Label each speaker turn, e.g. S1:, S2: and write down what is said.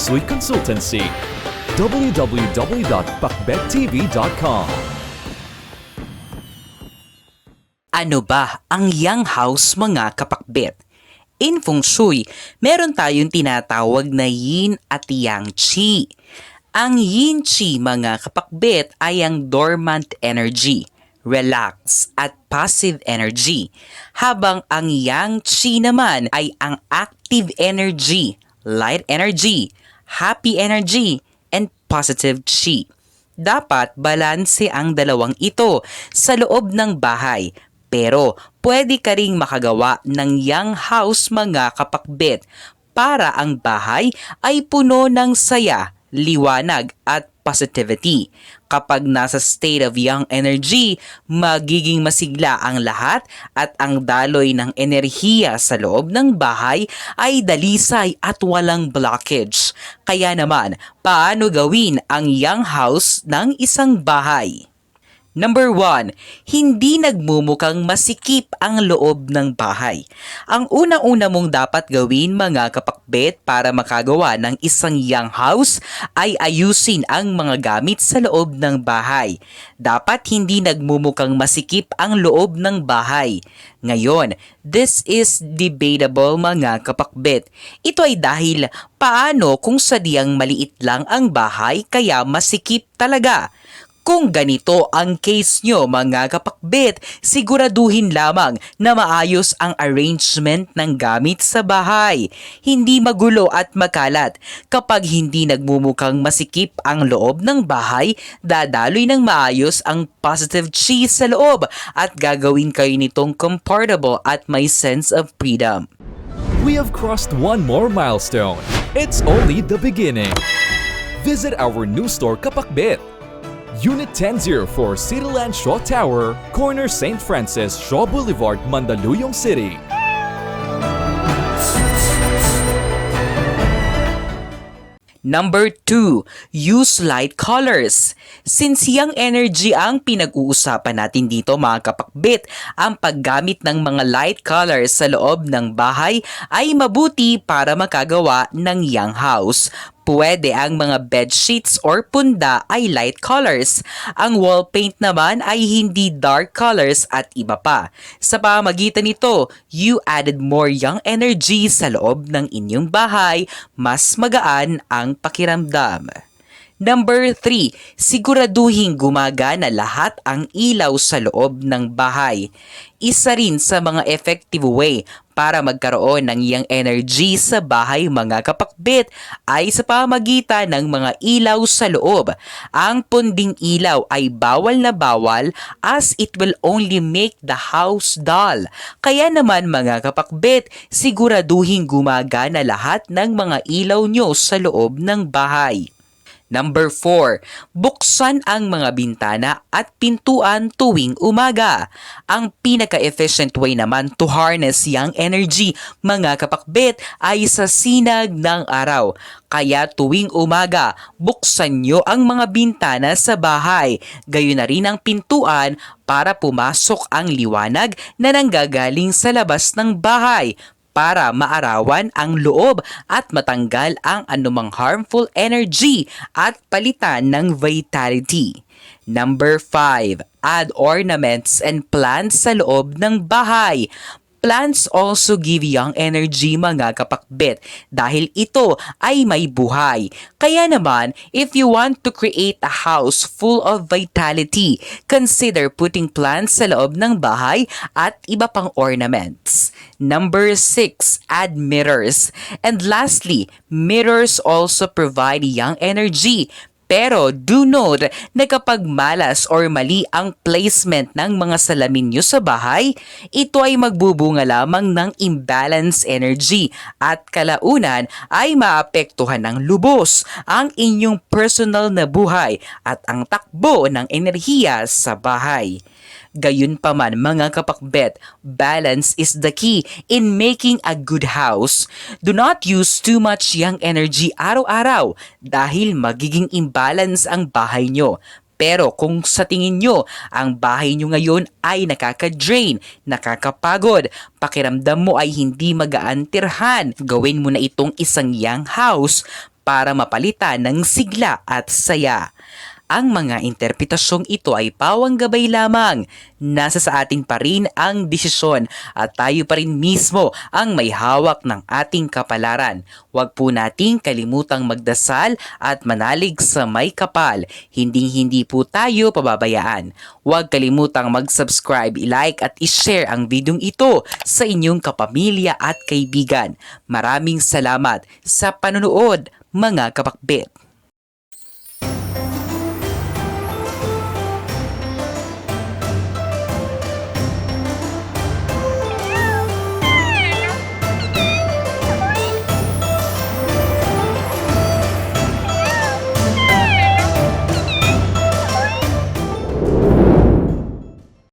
S1: Sui Consultancy. www.pakbettv.com.
S2: Ano ba ang Yang House, mga kapakbet? In Feng Shui, meron tayong tinatawag na Yin at Yang Qi. Ang Yin Qi, mga kapakbet, ay ang dormant energy, relax at passive energy. Habang ang Yang Qi naman ay ang active energy, light energy, happy energy, and positive Qi. Dapat balanse ang dalawang ito sa loob ng bahay. Pero pwede ka ring makagawa ng Yang House, mga kapakbet, para ang bahay ay puno ng saya, liwanag at positivity. Kapag nasa state of yang energy, magiging masigla ang lahat at ang daloy ng enerhiya sa loob ng bahay ay dalisay at walang blockage. Kaya naman, paano gawin ang Yang House ng isang bahay? Number 1, hindi nagmumukhang masikip ang loob ng bahay. Ang unang-una mong dapat gawin, mga kapakbet, para makagawa ng isang Yang House ay ayusin ang mga gamit sa loob ng bahay. Dapat hindi nagmumukhang masikip ang loob ng bahay. Ngayon, this is debatable, mga kapakbet. Ito ay dahil paano kung sadyang maliit lang ang bahay kaya masikip talaga? Kung ganito ang case nyo, mga kapakbet, siguraduhin lamang na maayos ang arrangement ng gamit sa bahay. Hindi magulo at makalat. Kapag hindi nagmumukhang masikip ang loob ng bahay, dadaloy ng maayos ang positive Qi sa loob at gagawin kayo nitong comfortable at may sense of freedom.
S1: We have crossed one more milestone. It's only the beginning. Visit our new store, Kapakbet. Unit 1004 Cityland Shaw Tower, corner St. Francis Shaw Boulevard, Mandaluyong City.
S2: Number 2, use light colors. Since yang energy ang pinag-uusapan natin dito, mga kapakbet, ang paggamit ng mga light colors sa loob ng bahay ay mabuti para makagawa ng Yang House. Pwede ang mga bed sheets or punda ay light colors. Ang wall paint naman ay hindi dark colors at iba pa. Sa pamamagitan nito, you added more yang energy sa loob ng inyong bahay, mas magaan ang pakiramdam. Number 3, siguraduhin gumagana lahat ang ilaw sa loob ng bahay. Isa rin sa mga effective way para magkaroon ng yang energy sa bahay, mga kapakbet, ay sa pamamagitan ng mga ilaw sa loob. Ang punding ilaw ay bawal na bawal as it will only make the house dull. Kaya naman, mga kapakbet, siguraduhin gumagana lahat ng mga ilaw nyo sa loob ng bahay. Number 4, buksan ang mga bintana at pintuan tuwing umaga. Ang pinaka-efficient way naman to harness yang energy, mga kapakbet, ay sa sinag ng araw. Kaya tuwing umaga, buksan nyo ang mga bintana sa bahay. Gayon na rin ang pintuan para pumasok ang liwanag na nanggagaling sa labas ng bahay, para maarawan ang loob at matanggal ang anumang harmful energy at palitan ng vitality. Number 5, add ornaments and plants sa loob ng bahay. Plants also give young energy, mga kapakbet, dahil ito ay may buhay. Kaya naman, if you want to create a house full of vitality, consider putting plants sa loob ng bahay at iba pang ornaments. Number 6, add mirrors. And lastly, mirrors also provide young energy. Pero do note na kapag malas or mali ang placement ng mga salamin nyo sa bahay, ito ay magbubunga lamang ng imbalance energy at kalaunan ay maapektuhan ng lubos ang inyong personal na buhay at ang takbo ng enerhiya sa bahay. Gayunpaman, mga kapakbet, balance is the key in making a good house. Do not use too much yang energy araw-araw dahil magiging imbalance ang bahay nyo. Pero kung sa tingin nyo, ang bahay nyo ngayon ay nakaka-drain, nakakapagod, pakiramdam mo ay hindi magaan tirhan, gawin mo na itong isang yang house para mapalitan ng sigla at saya. Ang mga interpretasyong ito ay pawang gabay lamang. Nasa sa atin pa rin ang desisyon at tayo pa rin mismo ang may hawak ng ating kapalaran. Huwag po nating kalimutang magdasal at manalig sa may kapal. Hindi po tayo pababayaan. Huwag kalimutang mag-subscribe, i-like at i-share ang videong ito sa inyong kapamilya at kaibigan. Maraming salamat sa panonood, mga kapakbit.